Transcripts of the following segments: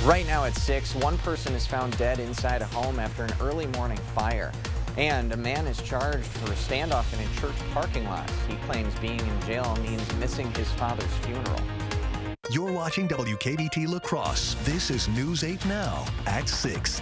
Right now at 6, one person is found dead inside a home after an early morning fire. And a man is charged for a standoff in a church parking lot. He claims being in jail means missing his father's funeral. You're watching WKBT La Crosse. This is News 8 Now at 6.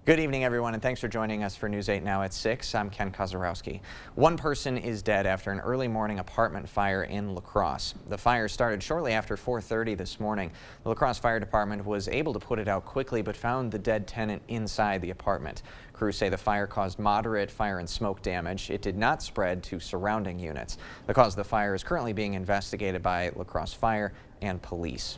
Good evening, everyone, and thanks for joining us for News 8 Now at 6. I'm Ken Kozarowski. One person is dead after an early morning apartment fire in La Crosse. The fire started shortly after 4:30 this morning. The La Crosse Fire Department was able to put it out quickly, but found the dead tenant inside the apartment. Crews say the fire caused moderate fire and smoke damage. It did not spread to surrounding units. The cause of the fire is currently being investigated by La Crosse Fire and police.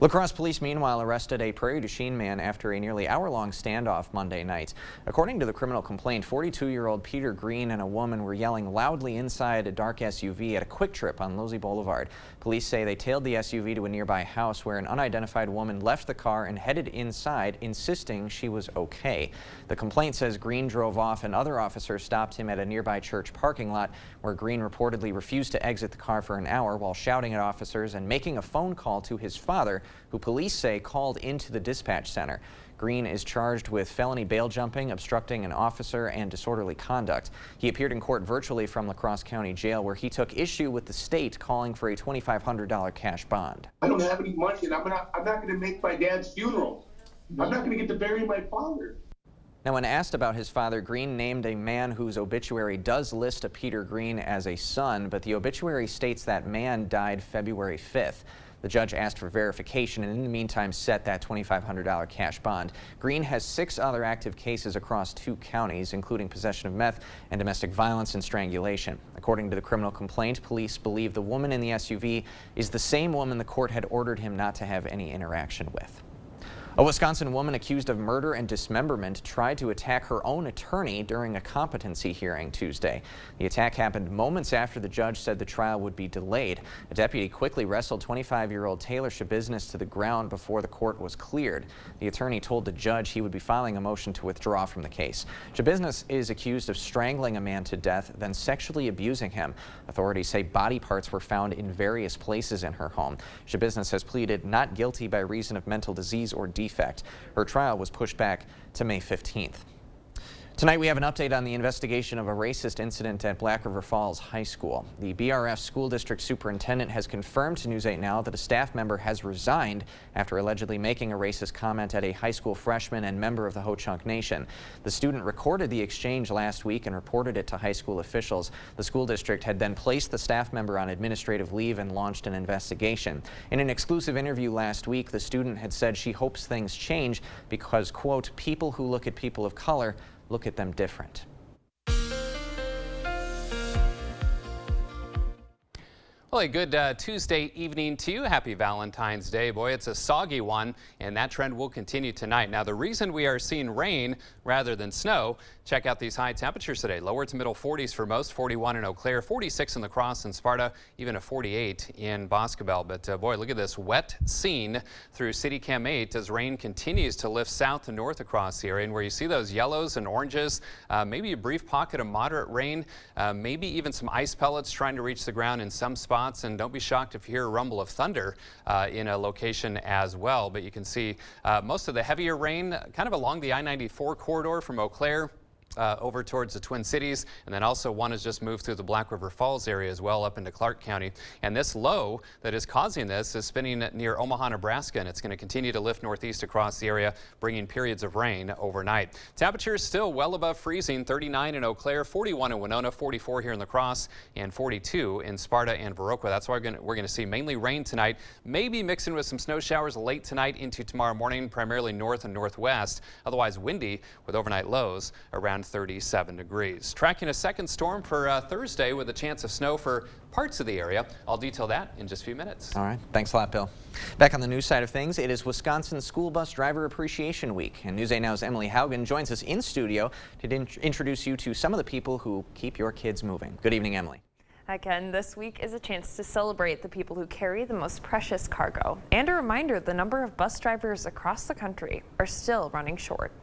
La Crosse police, meanwhile, arrested a Prairie du Chien man after a nearly hour-long standoff Monday night. According to the criminal complaint, 42-year-old Peter Green and a woman were yelling loudly inside a dark SUV at a Quick Trip on Losey Boulevard. Police say they tailed the SUV to a nearby house where an unidentified woman left the car and headed inside, insisting she was okay. The complaint says Green drove off and other officers stopped him at a nearby church parking lot where Green reportedly refused to exit the car for an hour while shouting at officers and making a phone call to his father, who police say called into the dispatch center. Green is charged with felony bail jumping, obstructing an officer, and disorderly conduct. He appeared in court virtually from La Crosse County Jail, where he took issue with the state calling for a $2,500 cash bond. I don't have any money, and I'm not going to make my dad's funeral. I'm not going to get to bury my father. Now, when asked about his father, Green named a man whose obituary does list a Peter Green as a son, but the obituary states that man died February 5th. The judge asked for verification and in the meantime set that $2,500 cash bond. Green has 6 other active cases across 2 counties, including possession of meth and domestic violence and strangulation. According to the criminal complaint, police believe the woman in the SUV is the same woman the court had ordered him not to have any interaction with. A Wisconsin woman accused of murder and dismemberment tried to attack her own attorney during a competency hearing Tuesday. The attack happened moments after the judge said the trial would be delayed. A deputy quickly wrestled 25-year-old Taylor Shabusiness to the ground before the court was cleared. The attorney told the judge he would be filing a motion to withdraw from the case. Shabusiness is accused of strangling a man to death, then sexually abusing him. Authorities say body parts were found in various places in her home. Shabusiness has pleaded not guilty by reason of mental disease or defect. Her trial was pushed back to May 15th. Tonight we have an update on the investigation of a racist incident at Black River Falls High School. The BRF school district superintendent has confirmed to News 8 Now that a staff member has resigned after allegedly making a racist comment at a high school freshman and member of the Ho-Chunk Nation. The student recorded the exchange last week and reported it to high school officials. The school district had then placed the staff member on administrative leave and launched an investigation. In an exclusive interview last week, the student had said she hopes things change because, quote, people who look at people of color look at them different. Well, a good Tuesday evening to you. Happy Valentine's Day. Boy, it's a soggy one, and that trend will continue tonight. Now, the reason we are seeing rain rather than snow, check out these high temperatures today. Lower to middle 40s for most, 41 in Eau Claire, 46 in La Crosse and Sparta, even a 48 in Boscobel. But boy, look at this wet scene through City Cam 8 as rain continues to lift south and north across the area. And where you see those yellows and oranges, maybe a brief pocket of moderate rain, maybe even some ice pellets trying to reach the ground in some spots. And don't be shocked if you hear a rumble of thunder in a location as well. But you can see most of the heavier rain kind of along the I-94 corridor from Eau Claire over towards the Twin Cities, and then also one has just moved through the Black River Falls area as well up into Clark County. And this low that is causing this is spinning near Omaha, Nebraska, and it's going to continue to lift northeast across the area, bringing periods of rain overnight. Temperatures still well above freezing, 39 in Eau Claire, 41 in Winona, 44 here in La Crosse, and 42 in Sparta and Viroqua. That's why we're going to see mainly rain tonight, maybe mixing with some snow showers late tonight into tomorrow morning, primarily north and northwest. Otherwise windy with overnight lows around 37 degrees. Tracking a second storm for Thursday with a chance of snow for parts of the area. I'll detail that in just a few minutes. All right. Thanks a lot, Bill. Back on the news side of things, it is Wisconsin School Bus Driver Appreciation Week, and News 8 Now's Emily Haugen joins us in studio to introduce you to some of the people who keep your kids moving. Good evening, Emily. Hi, Ken. This week is a chance to celebrate the people who carry the most precious cargo, and a reminder the number of bus drivers across the country are still running short.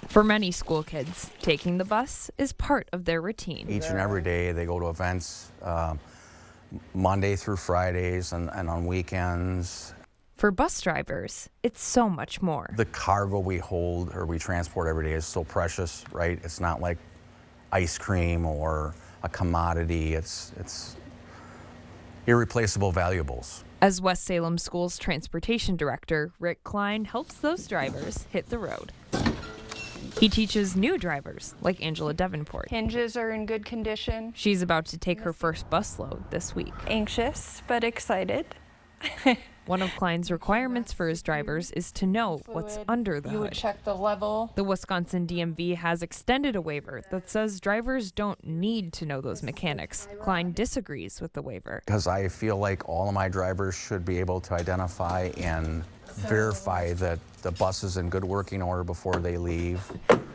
For many school kids, taking the bus is part of their routine. Each and every day they go to events, Monday through Fridays and on weekends. For bus drivers, it's so much more. The cargo we hold or we transport every day is so precious, right? It's not like ice cream or a commodity. It's irreplaceable valuables. As West Salem School's transportation director, Rick Klein helps those drivers hit the road. He teaches new drivers, like Angela Davenport. Hinges are in good condition. She's about to take her first bus load this week. Anxious, but excited. One of Klein's requirements for his drivers is to know what's under the You would hood. check the level. The Wisconsin DMV has extended a waiver that says drivers don't need to know those mechanics. Klein disagrees with the waiver. Because I feel like all of my drivers should be able to identify and verify that the bus is in good working order before they leave.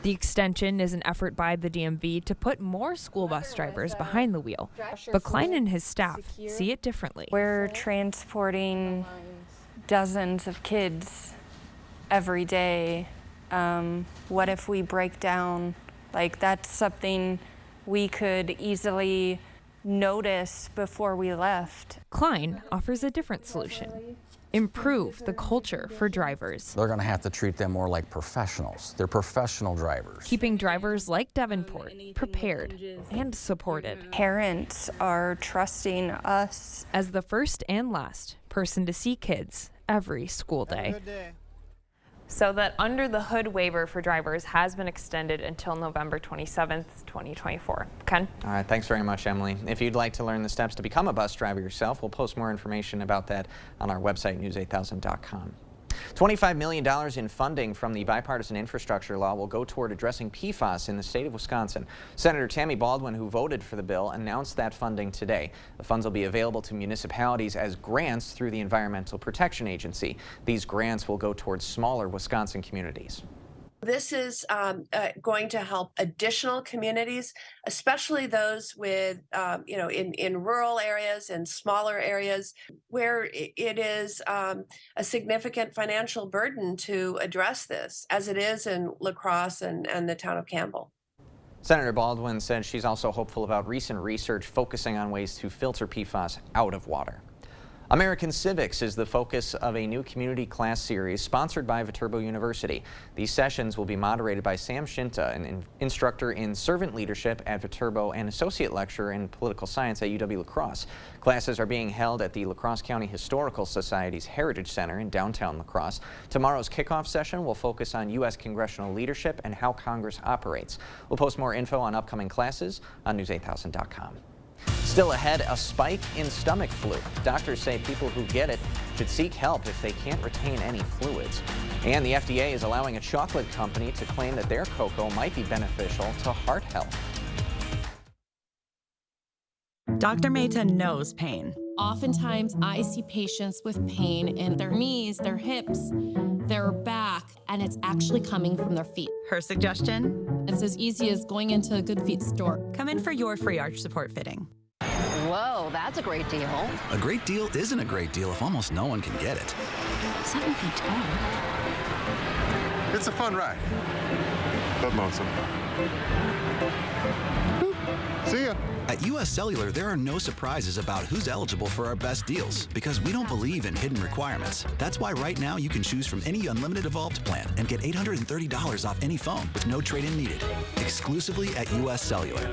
The extension is an effort by the DMV to put more school bus drivers behind the wheel. But Klein and his staff see it differently. We're transporting dozens of kids every day. What if we break down? Like, that's something we could easily notice before we left. Klein offers a different solution. Improve the culture for drivers. They're going to have to treat them more like professionals. They're professional drivers. Keeping drivers like Davenport prepared and supported. Parents are trusting us. As the first and last person to see kids every school day. So that under the hood waiver for drivers has been extended until November 27th, 2024. Ken? All right, thanks very much, Emily. If you'd like to learn the steps to become a bus driver yourself, we'll post more information about that on our website, news8000.com. $25 million in funding from the bipartisan infrastructure law will go toward addressing PFAS in the state of Wisconsin. Senator Tammy Baldwin, who voted for the bill, announced that funding today. The funds will be available to municipalities as grants through the Environmental Protection Agency. These grants will go towards smaller Wisconsin communities. This is going to help additional communities, especially those with, in rural areas and smaller areas where it is a significant financial burden to address this, as it is in La Crosse and the town of Campbell. Senator Baldwin said she's also hopeful about recent research focusing on ways to filter PFAS out of water. American Civics is the focus of a new community class series sponsored by Viterbo University. These sessions will be moderated by Sam Shinta, an instructor in servant leadership at Viterbo and associate lecturer in political science at UW-La Crosse. Classes are being held at the La Crosse County Historical Society's Heritage Center in downtown La Crosse. Tomorrow's kickoff session will focus on U.S. congressional leadership and how Congress operates. We'll post more info on upcoming classes on news8000.com. Still ahead, a spike in stomach flu. Doctors say people who get it should seek help if they can't retain any fluids. And the FDA is allowing a chocolate company to claim that their cocoa might be beneficial to heart health. Dr. Mehta knows pain. Oftentimes, I see patients with pain in their knees, their hips, their back, and it's actually coming from their feet. Her suggestion? It's as easy as going into a Good Feet store. Come in for your free arch support fitting. Whoa, that's a great deal. A great deal isn't a great deal if almost no one can get it. 7 feet tall. It's a fun ride, but lonesome. See ya. At U.S. Cellular, there are no surprises about who's eligible for our best deals because we don't believe in hidden requirements. That's why right now you can choose from any unlimited Evolved plan and get $830 off any phone with no trade-in needed. Exclusively at U.S. Cellular.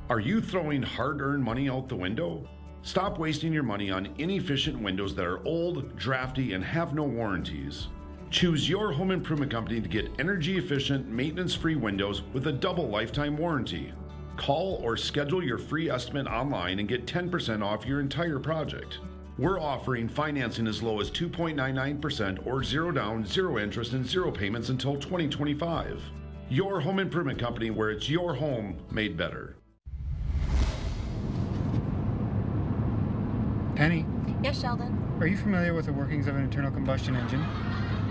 Are you throwing hard-earned money out the window? Stop wasting your money on inefficient windows that are old, drafty, and have no warranties. Choose your home improvement company to get energy-efficient, maintenance-free windows with a double lifetime warranty. Call or schedule your free estimate online and get 10% off your entire project. We're offering financing as low as 2.99% or 0 down, 0 interest, and 0 payments until 2025. Your home improvement company, where it's your home made better. Penny. Yes, Sheldon. Are you familiar with the workings of an internal combustion engine?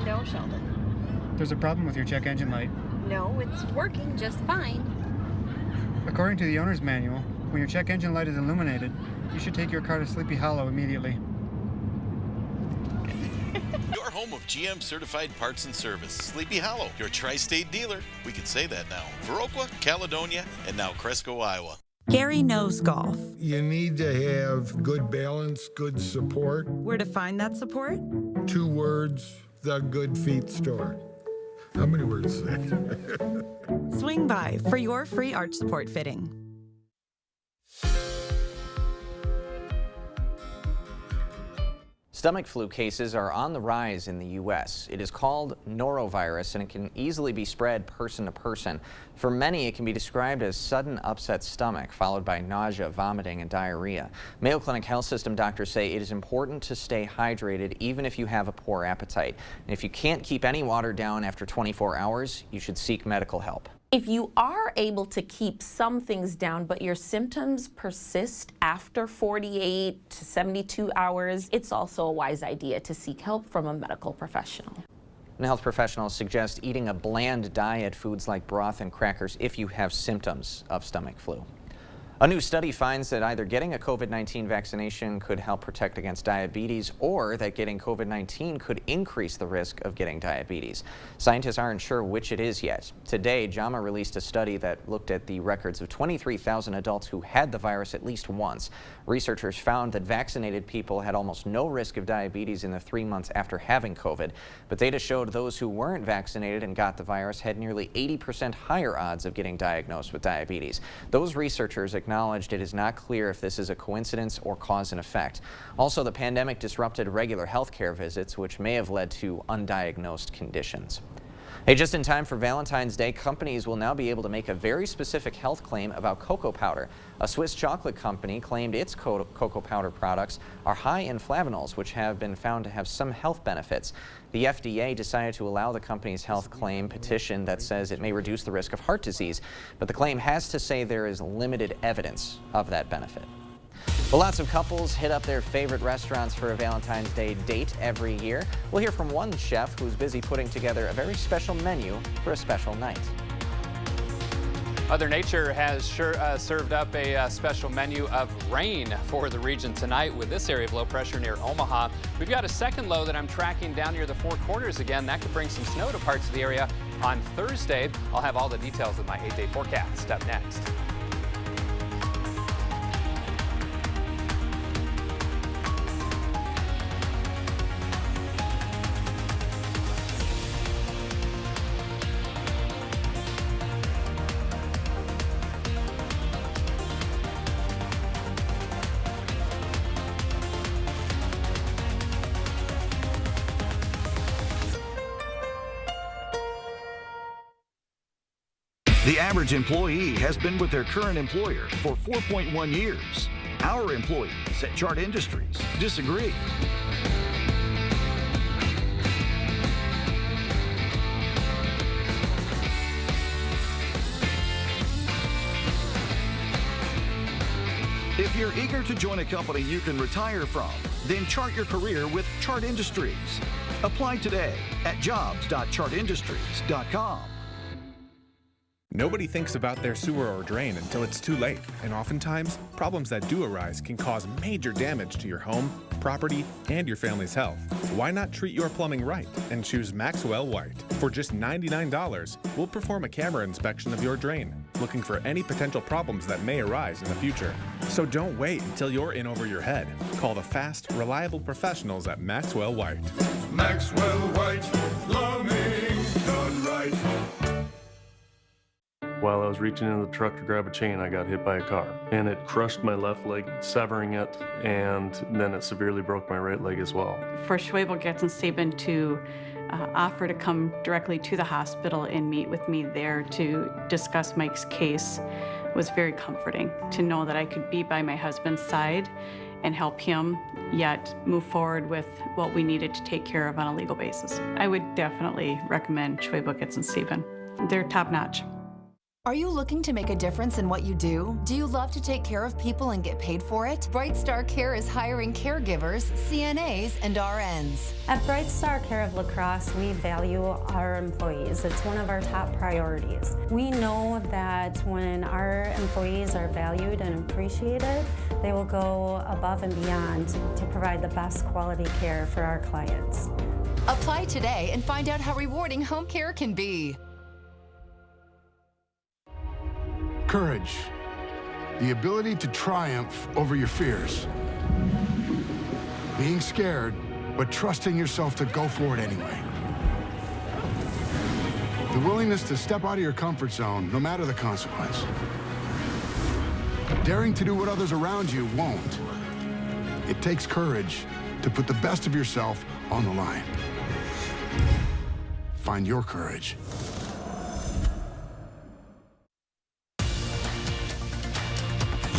No, Sheldon. There's a problem with your check engine light. No, it's working just fine. According to the owner's manual, when your check engine light is illuminated, you should take your car to Sleepy Hollow immediately. Your home of GM certified parts and service. Sleepy Hollow, your tri-state dealer. We can say that now. Viroqua, Caledonia, and now Cresco, Iowa. Gary knows golf. You need to have good balance, good support. Where to find that support? 2 words, The Good Feet Store. How many words is that? Swing by for your free arch support fitting. Stomach flu cases are on the rise in the U.S. It is called norovirus, and it can easily be spread person to person. For many, it can be described as sudden upset stomach, followed by nausea, vomiting, and diarrhea. Mayo Clinic Health System doctors say it is important to stay hydrated even if you have a poor appetite. And if you can't keep any water down after 24 hours, you should seek medical help. If you are able to keep some things down, but your symptoms persist after 48 to 72 hours, it's also a wise idea to seek help from a medical professional. And health professionals suggest eating a bland diet, foods like broth and crackers, if you have symptoms of stomach flu. A new study finds that either getting a COVID-19 vaccination could help protect against diabetes, or that getting COVID-19 could increase the risk of getting diabetes. Scientists aren't sure which it is yet. Today, JAMA released a study that looked at the records of 23,000 adults who had the virus at least once. Researchers found that vaccinated people had almost no risk of diabetes in the 3 months after having COVID, but data showed those who weren't vaccinated and got the virus had nearly 80% higher odds of getting diagnosed with diabetes. Those researchers acknowledged it is not clear if this is a coincidence or cause and effect. Also, the pandemic disrupted regular healthcare visits, which may have led to undiagnosed conditions. Hey, just in time for Valentine's Day, companies will now be able to make a very specific health claim about cocoa powder. A Swiss chocolate company claimed its cocoa powder products are high in flavonols, which have been found to have some health benefits. The FDA decided to allow the company's health claim petition that says it may reduce the risk of heart disease, but the claim has to say there is limited evidence of that benefit. Well, lots of couples hit up their favorite restaurants for a Valentine's Day date every year. We'll hear from one chef who's busy putting together a very special menu for a special night. Mother Nature has served up a special menu of rain for the region tonight with this area of low pressure near Omaha. We've got a second low that I'm tracking down near the Four Corners again. That could bring some snow to parts of the area on Thursday. I'll have all the details of my 8-day forecast up next. The average employee has been with their current employer for 4.1 years. Our employees at Chart Industries disagree. If you're eager to join a company you can retire from, then chart your career with Chart Industries. Apply today at jobs.chartindustries.com. Nobody thinks about their sewer or drain until it's too late, and oftentimes, problems that do arise can cause major damage to your home, property, and your family's health. Why not treat your plumbing right and choose Maxwell White? For just $99, we'll perform a camera inspection of your drain, looking for any potential problems that may arise in the future. So don't wait until you're in over your head. Call the fast, reliable professionals at Maxwell White. Maxwell White, plumbing done right. While I was reaching into the truck to grab a chain, I got hit by a car, and it crushed my left leg, severing it, and then it severely broke my right leg as well. For Schwebel, Getz, and Sabin to offer to come directly to the hospital and meet with me there to discuss Mike's case was very comforting, to know that I could be by my husband's side and help him, yet move forward with what we needed to take care of on a legal basis. I would definitely recommend Schwebel, Getz, and Sabin. They're top-notch. Are you looking to make a difference in what you do? Do you love to take care of people and get paid for it? Bright Star Care is hiring caregivers, CNAs, and RNs. At Bright Star Care of La Crosse, we value our employees. It's one of our top priorities. We know that when our employees are valued and appreciated, they will go above and beyond to provide the best quality care for our clients. Apply today and find out how rewarding home care can be. Courage, The ability to triumph over your fears. Being scared, but trusting yourself to go for it anyway. The willingness to step out of your comfort zone, no matter the consequence. Daring to do what others around you won't. It takes courage to put the best of yourself on the line. Find your courage.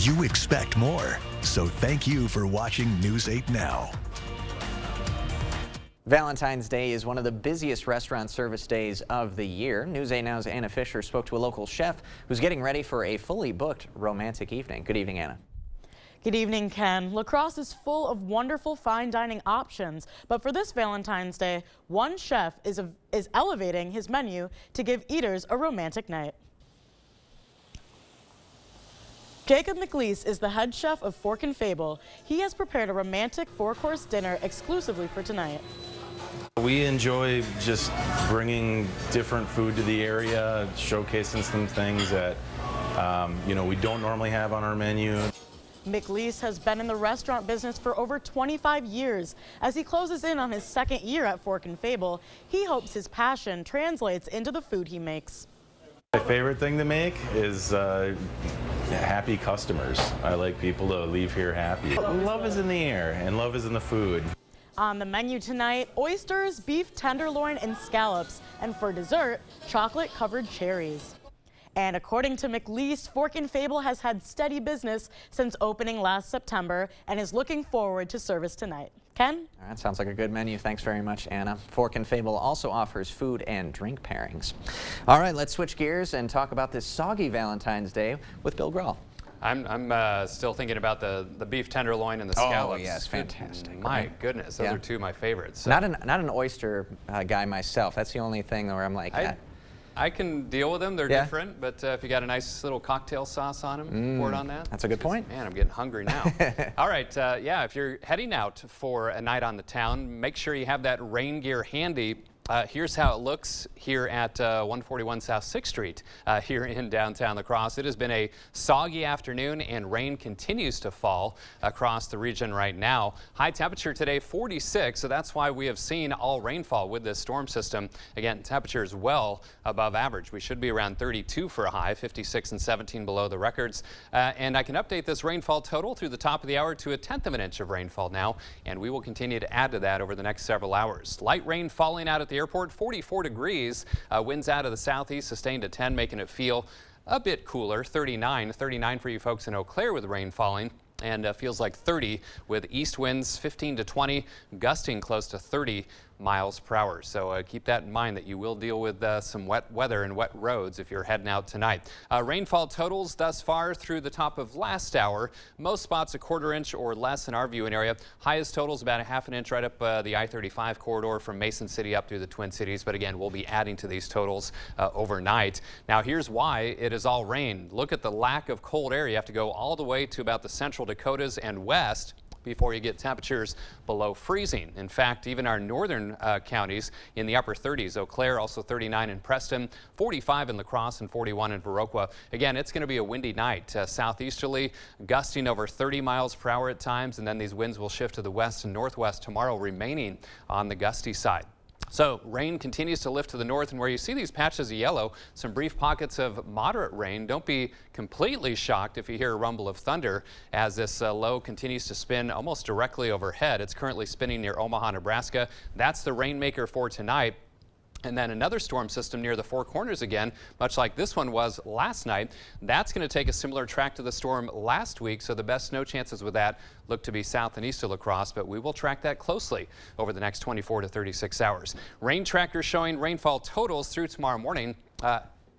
You expect more, so thank you for watching News 8 Now. Valentine's Day is one of the busiest restaurant service days of the year. News 8 Now's Anna Fisher spoke to a local chef who's getting ready for a fully booked romantic evening. Good evening, Anna. Good evening, Ken. La Crosse is full of wonderful fine dining options, but for this Valentine's Day, one chef is elevating his menu to give eaters a romantic night. Jacob McLeese is the head chef of Fork and Fable. He has prepared a romantic four-course dinner exclusively for tonight. We enjoy just bringing different food to the area, showcasing some things that we don't normally have on our menu. McLeese has been in the restaurant business for over 25 years. As he closes in on his second year at Fork and Fable, he hopes his passion translates into the food he makes. My favorite thing to make is happy customers. I like people to leave here happy. Love is in the air and love is in the food. On the menu tonight, oysters, beef tenderloin, and scallops. And for dessert, chocolate-covered cherries. And according to McLeese, Fork and Fable has had steady business since opening last September and is looking forward to service tonight. Ken? All right, sounds like a good menu. Thanks very much, Anna. Fork and Fable also offers food and drink pairings. All right, let's switch gears and talk about this soggy Valentine's Day with Bill Grahl. I'm still thinking about the beef tenderloin and the scallops. Oh, yes, fantastic. My goodness, those are two of my favorites. Not an oyster guy myself. That's the only thing where I'm like, I can deal with them. They're different, but if you got a nice little cocktail sauce on them, pour it on that. That's a good point. Man, I'm getting hungry now. All right, if you're heading out for a night on the town, make sure you have that rain gear handy. Here's how it looks here at 141 South 6th Street here in downtown La Crosse. It has been a soggy afternoon and rain continues to fall across the region right now. High temperature today 46, so that's why we have seen all rainfall with this storm system. Again, temperature is well above average. We should be around 32 for a high, 56 and 17 below the records. And I can update this rainfall total through the top of the hour to 1/10 of an inch of rainfall now, and we will continue to add to that over the next several hours. Light rain falling out at the airport, 44 degrees. Winds out of the southeast sustained at 10, making it feel a bit cooler. 39 for you folks in Eau Claire with rain falling. And feels like 30 with east winds 15 to 20, gusting close to 30 miles per hour. So keep that in mind that you will deal with some wet weather and wet roads if you're heading out tonight. Rainfall totals thus far through the top of last hour. Most spots a 1/4 inch or less in our viewing area. Highest totals about a 1/2 inch right up the I-35 corridor from Mason City up through the Twin Cities. But again, we'll be adding to these totals overnight. Now here's why it is all rain. Look at the lack of cold air. You have to go all the way to about the central Dakotas and west before you get temperatures below freezing. In fact, even our northern counties in the upper 30s. Eau Claire also 39 in Preston, 45 in La Crosse, and 41 in Viroqua. Again, it's going to be a windy night. Southeasterly, gusting over 30 miles per hour at times, and then these winds will shift to the west and northwest tomorrow, remaining on the gusty side. So rain continues to lift to the north, and where you see these patches of yellow, some brief pockets of moderate rain. Don't be completely shocked if you hear a rumble of thunder as this low continues to spin almost directly overhead. It's currently spinning near Omaha, Nebraska. That's the rainmaker for tonight. And then another storm system near the Four Corners again, much like this one was last night. That's going to take a similar track to the storm last week, so the best snow chances with that look to be south and east of La Crosse, but we will track that closely over the next 24 to 36 hours. Rain trackers showing rainfall totals through tomorrow morning.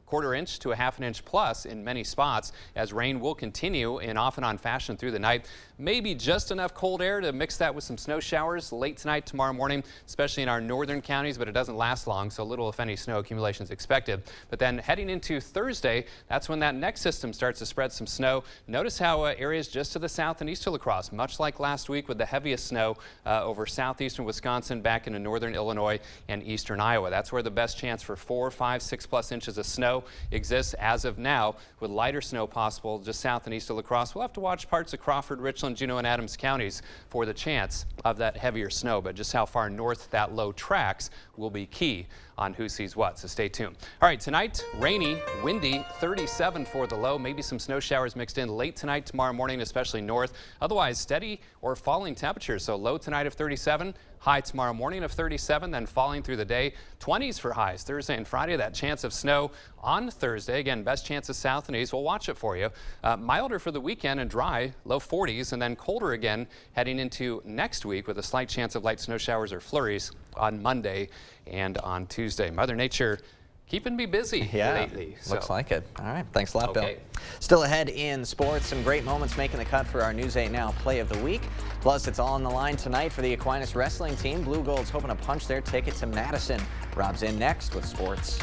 1/4 inch to a 1/2 inch plus in many spots, as rain will continue in off and on fashion through the night. Maybe just enough cold air to mix that with some snow showers late tonight, tomorrow morning, especially in our northern counties, but it doesn't last long, so little if any snow accumulation is expected. But then heading into Thursday, that's when that next system starts to spread some snow. Notice how areas just to the south and east of La Crosse, much like last week with the heaviest snow over southeastern Wisconsin, back into northern Illinois and eastern Iowa. That's where the best chance for 4, 5, 6+ inches of snow. snow exists as of now, with lighter snow possible just south and east of La Crosse. We'll have to watch parts of Crawford, Richland, Juneau, and Adams counties for the chance of that heavier snow, but just how far north that low tracks will be key on who sees what, so stay tuned. All right, tonight, rainy, windy, 37 for the low, maybe some snow showers mixed in late tonight, tomorrow morning, especially north. Otherwise, steady or falling temperatures, so low tonight of 37, high tomorrow morning of 37, then falling through the day. 20s for highs Thursday and Friday. That chance of snow on Thursday. Again, best chances south and east. We'll watch it for you. Milder for the weekend and dry, low 40s, and then colder again heading into next week with a slight chance of light snow showers or flurries on Monday and on Tuesday. Mother Nature keeping me busy lately. Looks like it. All right. Thanks a lot, Okay. Bill. Still ahead in sports, some great moments making the cut for our News 8 Now Play of the Week. Plus, it's all on the line tonight for the Aquinas wrestling team. Blue Gold's hoping to punch their ticket to Madison. Rob's in next with sports.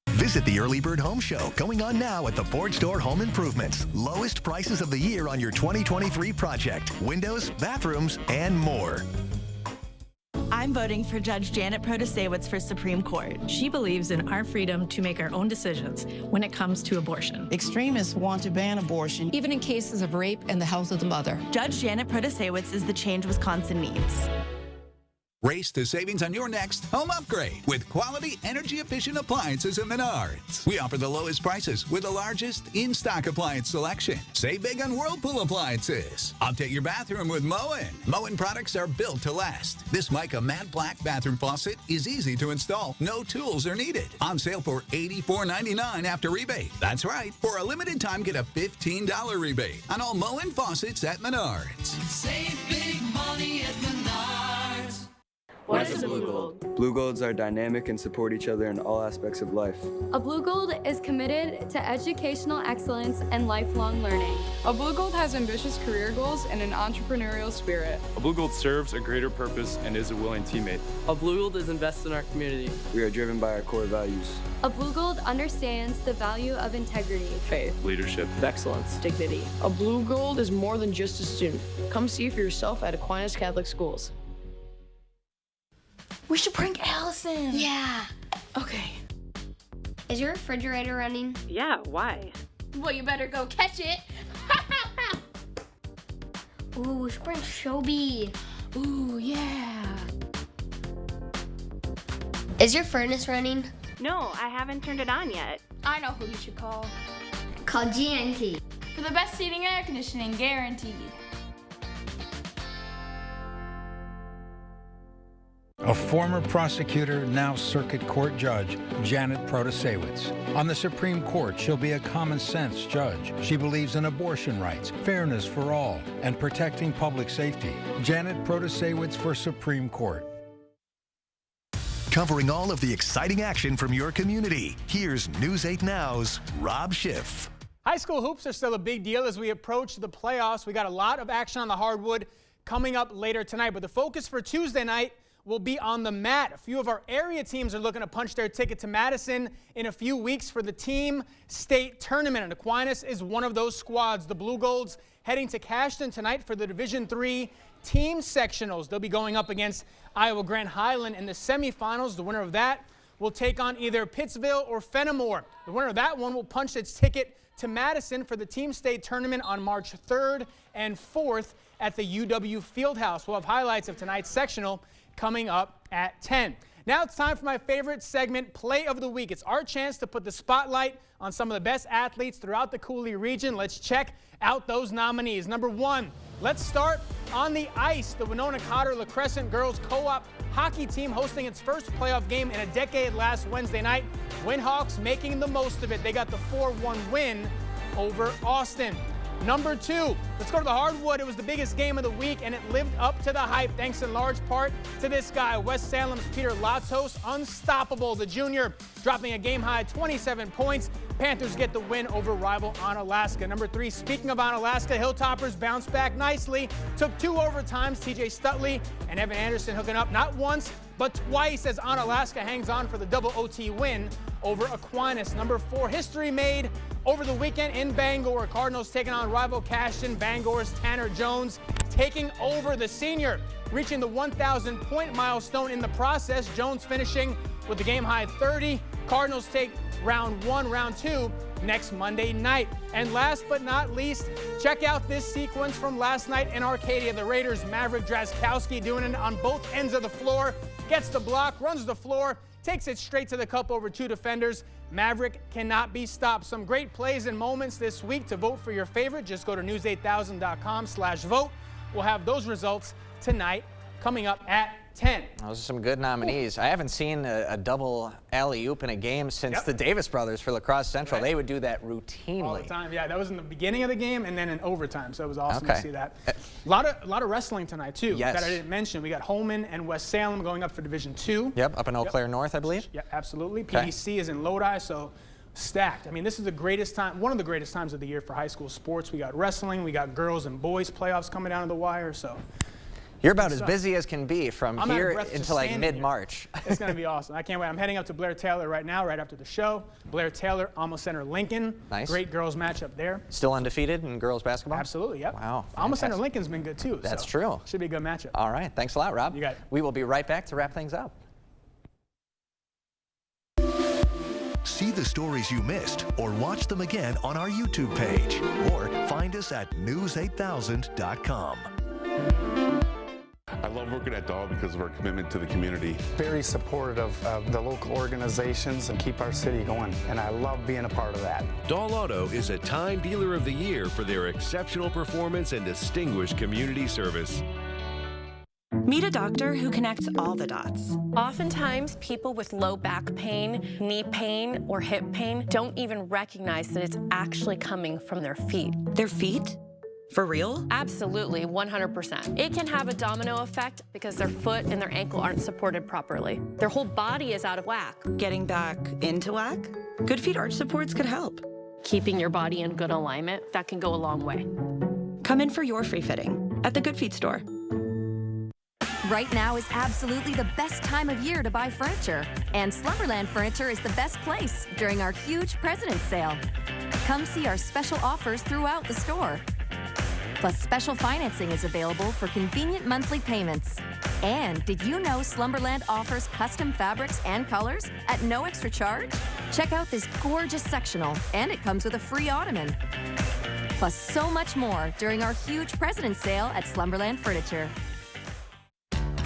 Visit the Early Bird Home Show, going on now at the Ford Store Home Improvements. Lowest prices of the year on your 2023 project. Windows, bathrooms, and more. I'm voting for Judge Janet Protasewicz for Supreme Court. She believes in our freedom to make our own decisions when it comes to abortion. Extremists want to ban abortion, even in cases of rape and the health of the mother. Judge Janet Protasewicz is the change Wisconsin needs. Race to savings on your next home upgrade with quality, energy-efficient appliances at Menards. We offer the lowest prices with the largest in-stock appliance selection. Save big on Whirlpool appliances. Update your bathroom with Moen. Moen products are built to last. This Mica matte black bathroom faucet is easy to install. No tools are needed. On sale for $84.99 after rebate. That's right. For a limited time, get a $15 rebate on all Moen faucets at Menards. Save big money at Menards. What is a Blue Gold? Blue Golds are dynamic and support each other in all aspects of life. A Blue Gold is committed to educational excellence and lifelong learning. A Blue Gold has ambitious career goals and an entrepreneurial spirit. A Blue Gold serves a greater purpose and is a willing teammate. A Blue Gold is invested in our community. We are driven by our core values. A Blue Gold understands the value of integrity, faith, leadership, excellence, dignity. A Blue Gold is more than just a student. Come see for yourself at Aquinas Catholic Schools. We should prank Allison. Yeah. Okay. Is your refrigerator running? Yeah, why? Well, you better go catch it. Ooh, we should prank Shobi. Ooh, yeah. Is your furnace running? No, I haven't turned it on yet. I know who you should call. Call GNT. For the best heating and air conditioning guaranteed. A former prosecutor, now circuit court judge, Janet Protasewicz. On the Supreme Court, she'll be a common-sense judge. She believes in abortion rights, fairness for all, and protecting public safety. Janet Protasewicz for Supreme Court. Covering all of the exciting action from your community, here's News 8 Now's Rob Schiff. High school hoops are still a big deal as we approach the playoffs. We got a lot of action on the hardwood coming up later tonight, but the focus for Tuesday night will be on the mat. A few of our area teams are looking to punch their ticket to Madison in a few weeks for the team state tournament, and Aquinas is one of those squads. The Blue Golds heading to Cashton tonight for the Division III team sectionals. They'll be going up against Iowa Grand Highland in the semifinals. The winner of that will take on either Pittsville or Fenimore. The winner of that one will punch its ticket to Madison for the team state tournament on March 3rd and 4th at the UW Fieldhouse. We'll have highlights of tonight's sectional coming up at 10. Now it's time for my favorite segment, Play of the Week. It's our chance to put the spotlight on some of the best athletes throughout the Coulee region. Let's check out those nominees. Number one, let's start on the ice. The Winona Cotter La Crescent girls co-op hockey team hosting its first playoff game in a decade last Wednesday night. Windhawks making the most of it. They got the 4-1 win over Austin. Number two, let's go to the hardwood. It was the biggest game of the week, and it lived up to the hype thanks in large part to this guy, West Salem's Peter Latos, unstoppable. The junior dropping a game-high 27 points. Panthers get the win over rival Onalaska. Number three, speaking of Onalaska, Hilltoppers bounced back nicely. Took 2 overtimes. TJ Stutley and Evan Anderson hooking up not once, but twice as Onalaska hangs on for the double OT win over Aquinas. Number four, history made over the weekend in Bangor. Cardinals taking on rival Cashton. Bangor's Tanner Jones taking over the senior, reaching the 1,000-point milestone in the process. Jones finishing with the game-high 30 Cardinals take round 1, round 2 next Monday night. And last but not least, check out this sequence from last night in Arcadia. The Raiders' Maverick Drazkowski doing it on both ends of the floor, gets the block, runs the floor, takes it straight to the cup over 2 defenders. Maverick cannot be stopped. Some great plays and moments this week. To vote for your favorite, just go to news8000.com/vote. We'll have those results tonight coming up at 10. Those are some good nominees. I haven't seen a double alley-oop in a game since the Davis brothers for La Crosse Central. They would do that routinely. All the time. Yeah, that was in the beginning of the game and then in overtime, so it was awesome to see that. A lot of wrestling tonight, too, that I didn't mention. We got Holman and West Salem going up for Division II. Yep, up in Eau Claire North, I believe. Yeah, absolutely. PDC is in Lodi, so stacked. I mean, this is the greatest time, one of the greatest times of the year for high school sports. We got wrestling, we got girls and boys playoffs coming down to the wire, so. You're about as busy as can be from here until like mid-March. It's going to be awesome. I can't wait. I'm heading up to Blair Taylor right now, right after the show. Blair Taylor, Alma Center Lincoln. Nice. Great girls matchup there. Still undefeated in girls basketball? Absolutely, yep. Wow. Alma Center Lincoln's been good too. That's so true. Should be a good matchup. All right. Thanks a lot, Rob. You got it. We will be right back to wrap things up. See the stories you missed or watch them again on our YouTube page or find us at news8000.com. I love working at Dahl because of our commitment to the community. Very supportive of the local organizations and keep our city going, and I love being a part of that. Dahl Auto is a Time Dealer of the Year for their exceptional performance and distinguished community service. Meet a doctor who connects all the dots. Oftentimes, people with low back pain, knee pain, or hip pain don't even recognize that it's actually coming from their feet. Their feet? For real? Absolutely, 100%. It can have a domino effect because their foot and their ankle aren't supported properly. Their whole body is out of whack. Getting back into whack? Good Feet arch supports could help. Keeping your body in good alignment, that can go a long way. Come in for your free fitting at the Good Feet store. Right now is absolutely the best time of year to buy furniture, and Slumberland Furniture is the best place during our huge President's Sale. Come see our special offers throughout the store. Plus, special financing is available for convenient monthly payments. And did you know Slumberland offers custom fabrics and colors at no extra charge? Check out this gorgeous sectional, and it comes with a free ottoman. Plus, so much more during our huge President's Sale at Slumberland Furniture.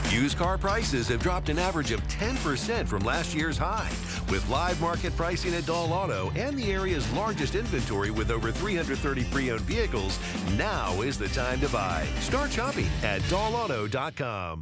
Used car prices have dropped an average of 10% from last year's high. With live market pricing at Dahl Auto and the area's largest inventory with over 330 pre-owned vehicles, now is the time to buy. Start shopping at dahlauto.com.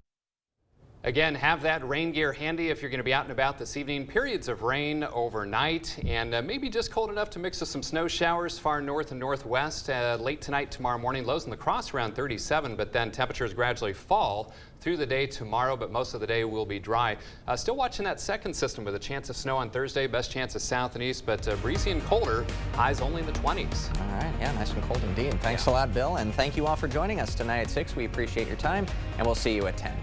Again, have that rain gear handy if you're going to be out and about this evening. Periods of rain overnight and maybe just cold enough to mix with some snow showers far north and northwest. Late tonight, tomorrow morning, lows in La Crosse around 37, but then temperatures gradually fall through the day tomorrow, but most of the day will be dry. Still watching that second system with a chance of snow on Thursday. Best chance of south and east, but breezy and colder. Highs only in the 20s. All right, yeah, nice and cold indeed. Thanks a lot, Bill, and thank you all for joining us tonight at 6. We appreciate your time, and we'll see you at 10.